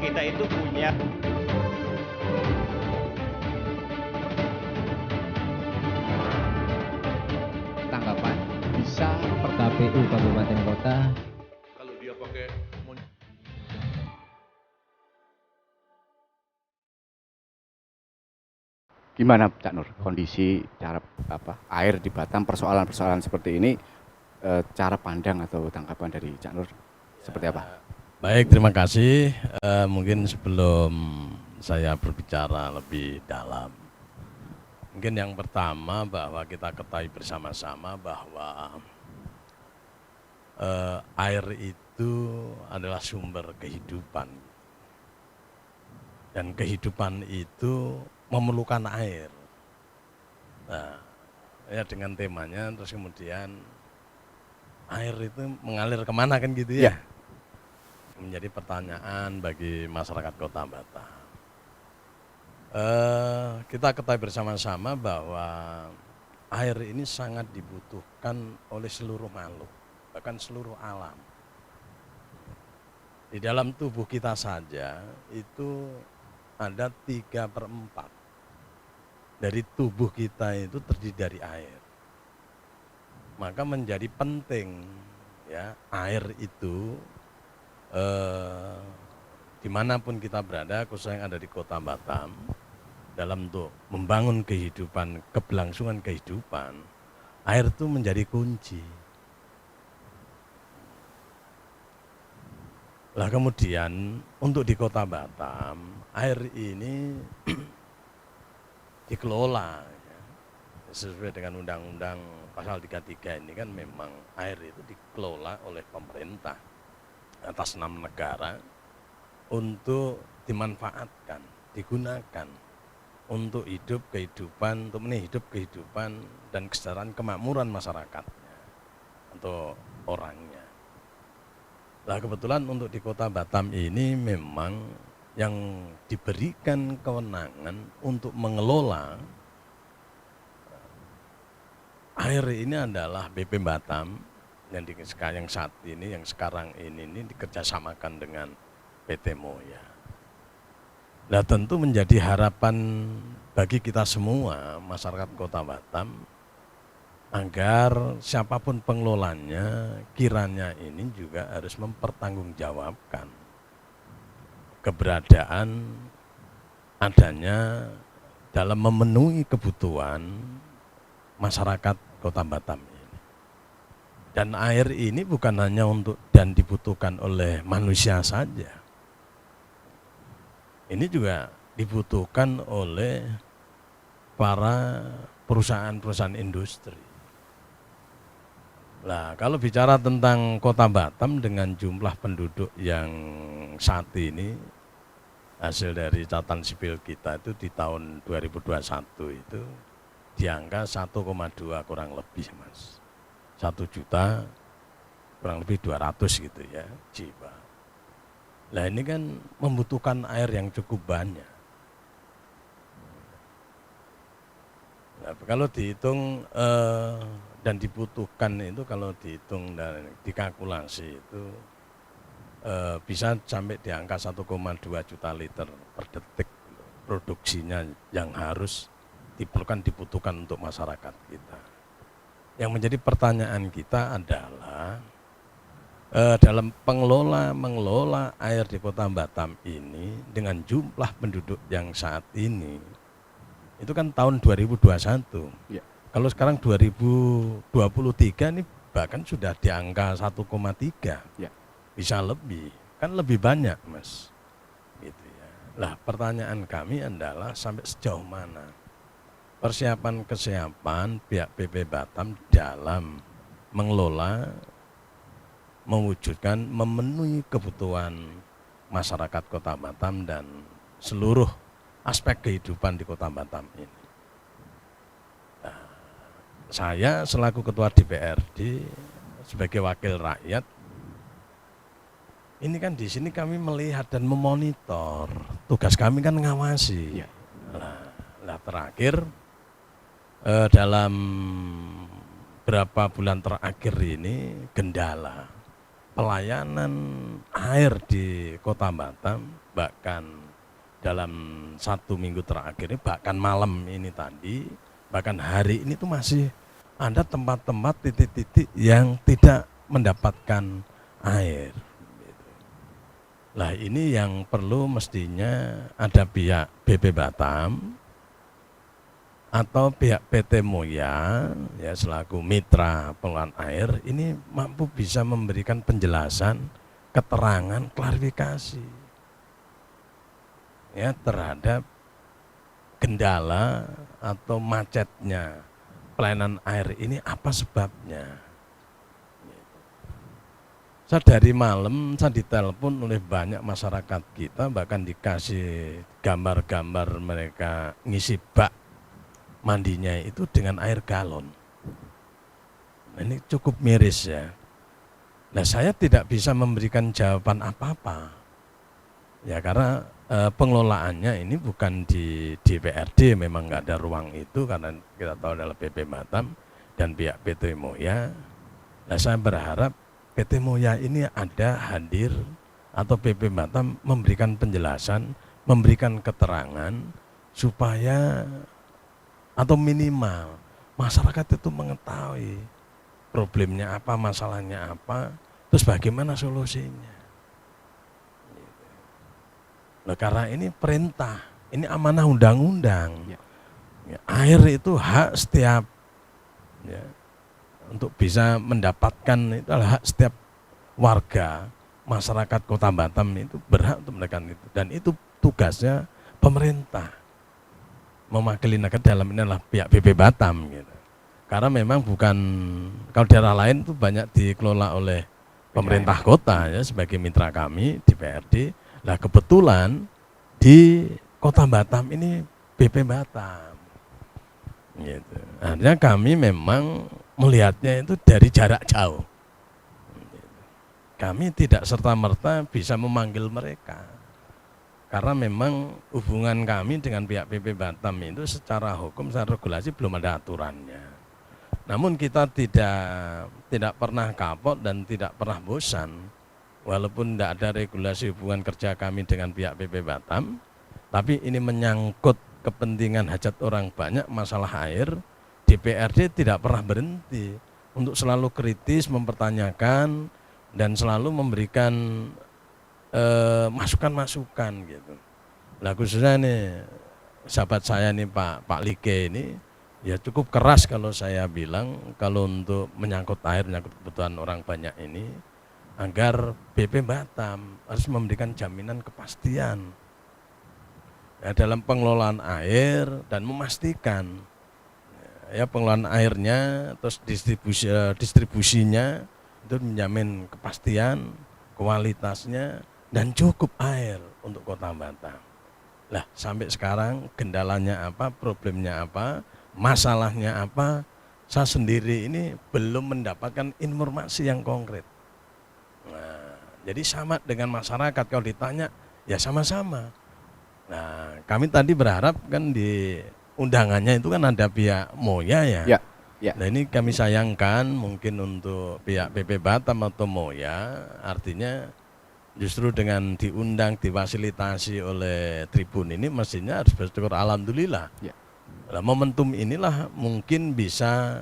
kita itu punya tanggapan bisa per KPU Kabupaten Kota. Kalau dia pakai Gimana Cak Nur kondisi cara air di Batam, persoalan-persoalan seperti ini, cara pandang atau tanggapan dari Cak Nur seperti apa? Baik, terima kasih. Mungkin sebelum saya berbicara lebih dalam, mungkin yang pertama bahwa kita ketahui bersama-sama bahwa air itu adalah sumber kehidupan, dan kehidupan itu memerlukan air. Nah, ya dengan temanya, terus kemudian air itu mengalir kemana kan gitu ya? Menjadi pertanyaan bagi masyarakat Kota Batam. Kita ketahui bersama-sama bahwa air ini sangat dibutuhkan oleh seluruh makhluk, bahkan seluruh alam. Di dalam tubuh kita saja itu ada 3/4 dari tubuh kita itu terdiri dari air. Maka menjadi penting ya air itu dimanapun kita berada, khususnya yang ada di Kota Batam, dalam untuk membangun kehidupan, keberlangsungan kehidupan, air itu menjadi kunci. Lah kemudian untuk di Kota Batam, air ini dikelola ya, sesuai dengan Undang-Undang Pasal 33 ini kan memang air itu dikelola oleh pemerintah atas nama negara untuk dimanfaatkan, digunakan untuk hidup kehidupan, untuk hidup kehidupan dan kesejahteraan kemakmuran masyarakatnya atau orangnya. Nah kebetulan untuk di Kota Batam ini memang yang diberikan kewenangan untuk mengelola air ini adalah BP Batam yang saat ini, yang sekarang ini dikerjasamakan dengan PT Moya. Nah tentu menjadi harapan bagi kita semua masyarakat Kota Batam agar siapapun pengelolanya kiranya ini juga harus mempertanggungjawabkan keberadaan adanya dalam memenuhi kebutuhan masyarakat Kota Batam ini. Dan air ini bukan hanya untuk dan dibutuhkan oleh manusia saja. Ini juga dibutuhkan oleh para perusahaan-perusahaan industri. Nah, kalau bicara tentang Kota Batam dengan jumlah penduduk yang saat ini, hasil dari catatan sipil kita itu di tahun 2021 itu di angka 1,2 kurang lebih Mas. 1 juta kurang lebih 200 gitu ya jiwa. Nah ini kan membutuhkan air yang cukup banyak. Nah, kalau dihitung dan dibutuhkan itu kalau dihitung dan dikalkulasi itu bisa sampai di angka 1,2 juta liter per detik produksinya yang harus dibutuhkan untuk masyarakat kita. Yang menjadi pertanyaan kita adalah dalam mengelola air di Kota Batam ini dengan jumlah penduduk yang saat ini itu kan tahun 2021. Ya. Kalau sekarang 2023 ini bahkan sudah di angka 1,3. Ya. Bisa lebih, kan lebih banyak Mas. Gitu ya. Lah pertanyaan kami adalah sampai sejauh mana persiapan pihak BP Batam dalam mengelola, mewujudkan, memenuhi kebutuhan masyarakat Kota Batam dan seluruh aspek kehidupan di Kota Batam ini. Nah, saya selaku Ketua DPRD sebagai wakil rakyat, ini kan di sini kami melihat dan memonitor, tugas kami kan ngawasi. Ya. Nah terakhir dalam berapa bulan terakhir ini kendala pelayanan air di Kota Batam, bahkan dalam 1 minggu terakhir ini, bahkan malam ini tadi, bahkan hari ini tuh masih ada tempat-tempat titik-titik yang tidak mendapatkan air. Lah ini yang perlu mestinya ada pihak BP Batam atau pihak PT Moya ya selaku mitra pengelolaan air ini mampu bisa memberikan penjelasan, keterangan, klarifikasi ya terhadap kendala atau macetnya pelayanan air ini apa sebabnya. Saya dari malam saya ditelepon oleh banyak masyarakat kita, bahkan dikasih gambar-gambar mereka ngisi bak mandinya itu dengan air galon. Nah, ini cukup miris ya. Nah saya tidak bisa memberikan jawaban apa-apa. Ya karena pengelolaannya ini bukan di DPRD, memang nggak ada ruang itu karena kita tahu adalah BP Batam dan pihak PT Moya. Nah saya berharap PT Moya ini ada hadir atau BP Batam memberikan penjelasan, memberikan keterangan supaya atau minimal masyarakat itu mengetahui problemnya apa, masalahnya apa, terus bagaimana solusinya. Nah, karena ini perintah, ini amanah undang-undang. Ya, air itu hak setiap ya, untuk bisa mendapatkan itu adalah hak setiap warga masyarakat Kota Batam itu berhak untuk mendapatkan itu, dan itu tugasnya pemerintah mewakili negara, dalam ini adalah pihak BP Batam gitu. Karena memang bukan, kalau daerah lain itu banyak dikelola oleh pemerintah kota ya sebagai mitra kami di PRD. Nah kebetulan di Kota Batam ini BP Batam gitu. Artinya kami memang melihatnya itu dari jarak jauh. Kami tidak serta-merta bisa memanggil mereka. Karena memang hubungan kami dengan pihak BP Batam itu secara hukum, secara regulasi belum ada aturannya. Namun kita tidak pernah kapok dan tidak pernah bosan. Walaupun tidak ada regulasi hubungan kerja kami dengan pihak BP Batam, tapi ini menyangkut kepentingan hajat orang banyak, masalah air, DPRD tidak pernah berhenti untuk selalu kritis mempertanyakan dan selalu memberikan masukan-masukan gitu. Nah khususnya nih sahabat saya nih Pak Like ini ya cukup keras kalau saya bilang kalau untuk menyangkut air, menyangkut kebutuhan orang banyak ini, agar BP Batam harus memberikan jaminan kepastian ya, dalam pengelolaan air dan memastikan ya pengelolaan airnya terus distribusinya itu menjamin kepastian, kualitasnya dan cukup air untuk Kota Batam. Lah sampai sekarang kendalanya apa, problemnya apa, masalahnya apa, saya sendiri ini belum mendapatkan informasi yang konkret. Nah, jadi sama dengan masyarakat kalau ditanya ya sama-sama. Nah kami tadi berharap kan di undangannya itu kan ada pihak Moya ya. Ya. Nah ini kami sayangkan mungkin untuk pihak BP Batam atau Moya, artinya justru dengan diundang, difasilitasi oleh Tribun ini mestinya harus bersyukur alhamdulillah. Ya. Nah, momentum inilah mungkin bisa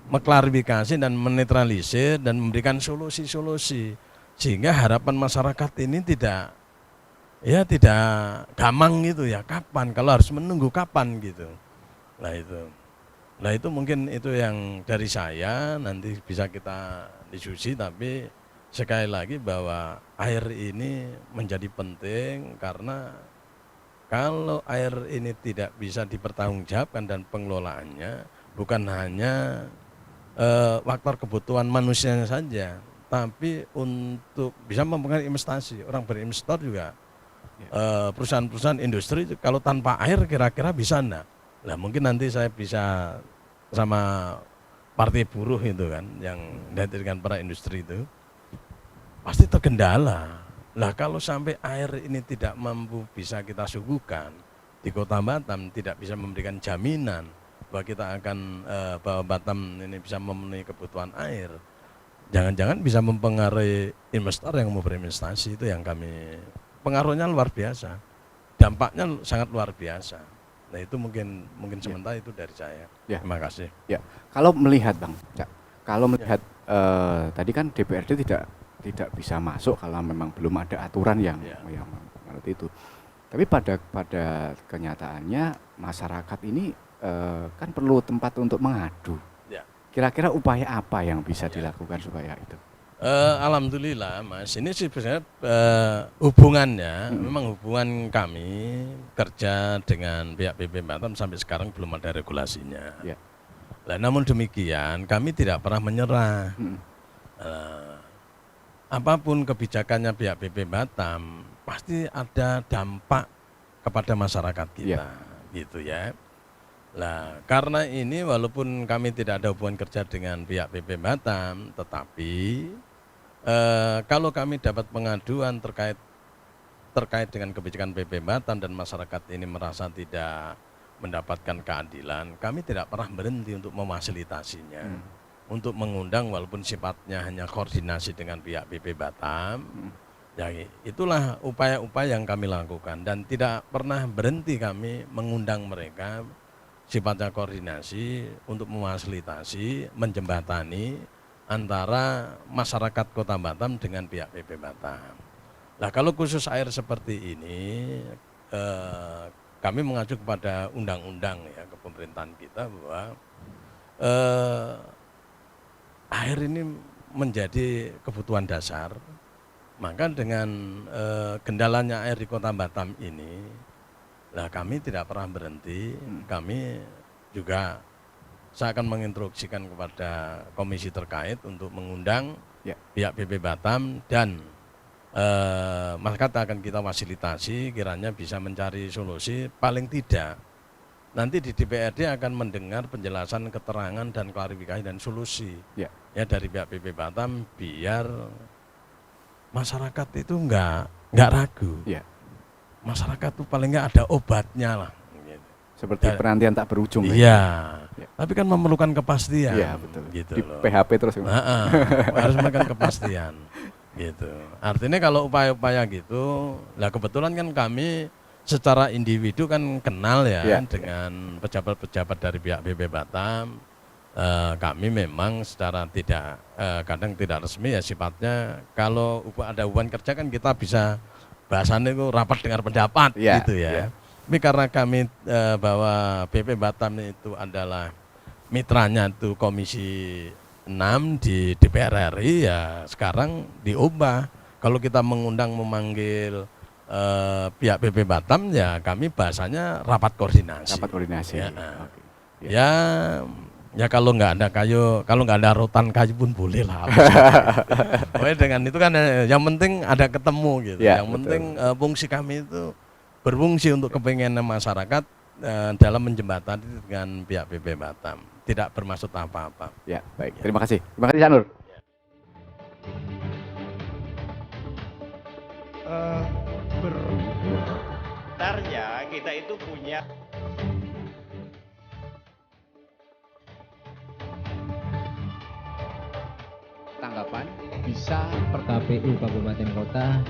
mengklarifikasi dan menetralisir dan memberikan solusi-solusi sehingga harapan masyarakat ini tidak gamang gitu ya, kapan, kalau harus menunggu kapan gitu. Nah itu mungkin itu yang dari saya, nanti bisa kita diskusi, tapi sekali lagi bahwa air ini menjadi penting karena kalau air ini tidak bisa dipertanggungjawabkan dan pengelolaannya bukan hanya faktor kebutuhan manusianya saja, tapi untuk bisa mempengaruhi investasi, orang berinvestor juga perusahaan-perusahaan industri kalau tanpa air kira-kira bisa enggak? Lah mungkin nanti saya bisa sama partai buruh itu kan yang dihadirkan para industri itu pasti terkendala. Lah kalau sampai air ini tidak mampu bisa kita suguhkan di Kota Batam, tidak bisa memberikan jaminan bahwa kita akan bahwa Batam ini bisa memenuhi kebutuhan air, jangan-jangan bisa mempengaruhi investor yang mau berinvestasi. Itu yang kami, pengaruhnya luar biasa, dampaknya sangat luar biasa. Nah itu mungkin sementara itu dari saya. Ya. Terima kasih. Ya, kalau melihat Bang, kalau melihat tadi kan DPRD tidak bisa masuk kalau memang belum ada aturan yang menurut itu. Tapi pada kenyataannya masyarakat ini kan perlu tempat untuk mengadu. Ya. Kira-kira upaya apa yang bisa dilakukan supaya itu? Alhamdulillah Mas, ini sih sebenarnya hubungannya, memang hubungan kami kerja dengan pihak PP Batam sampai sekarang belum ada regulasinya. Ya. Nah, namun demikian kami tidak pernah menyerah. Apapun kebijakannya pihak PP Batam pasti ada dampak kepada masyarakat kita, gitu ya. Nah, karena ini walaupun kami tidak ada hubungan kerja dengan pihak PP Batam, tetapi kalau kami dapat pengaduan terkait dengan kebijakan PP Batam dan masyarakat ini merasa tidak mendapatkan keadilan, kami tidak pernah berhenti untuk memfasilitasinya, untuk mengundang walaupun sifatnya hanya koordinasi dengan pihak PP Batam. Ya, itulah upaya-upaya yang kami lakukan dan tidak pernah berhenti kami mengundang mereka, sifatnya koordinasi untuk memfasilitasi, menjembatani antara masyarakat Kota Batam dengan pihak PP Batam. Nah, kalau khusus air seperti ini, kami mengacu kepada undang-undang ya, ke pemerintahan kita bahwa air ini menjadi kebutuhan dasar. Maka dengan kendalanya air di Kota Batam ini, lah kami tidak pernah berhenti. Kami juga, saya akan menginstruksikan kepada komisi terkait untuk mengundang pihak PP Batam dan masyarakat akan kita fasilitasi kiranya bisa mencari solusi. Paling tidak nanti di DPRD akan mendengar penjelasan, keterangan dan klarifikasi dan solusi ya dari pihak PP Batam biar masyarakat itu enggak ragu. Ya. Masyarakat itu paling enggak ada obatnya lah. Seperti penantian tak berujung. Iya. Ya. Tapi kan memerlukan kepastian. Iya, betul. Gitu di loh. PHP terus. Harus memberikan kepastian. Gitu. Artinya kalau upaya-upaya gitu, lah kebetulan kan kami secara individu kan kenal ya dengan pejabat-pejabat dari pihak PP Batam. Kami memang secara tidak kadang tidak resmi ya sifatnya, kalau ada hubungan kerja kan kita bisa bahasannya itu rapat dengar pendapat gitu ya. Tapi karena kami bahwa PP Batam itu adalah mitranya itu Komisi 6 di DPR RI, ya sekarang diubah. Kalau kita mengundang memanggil pihak PP Batam ya kami bahasanya rapat koordinasi. Rapat koordinasi. Ya. Ya kalau nggak ada kayu, kalau nggak ada rotan kayu pun boleh lah. Pokoknya dengan itu kan yang penting ada ketemu gitu. Yang penting fungsi kami itu berfungsi untuk kepentingan masyarakat dalam menjembatani dengan pihak PP Batam. Tidak bermaksud apa-apa. Ya, baik. Terima kasih. Terima kasih Cak Nur. Sebenarnya kita itu punya tanggapan bisa per KPU Kabupaten Kota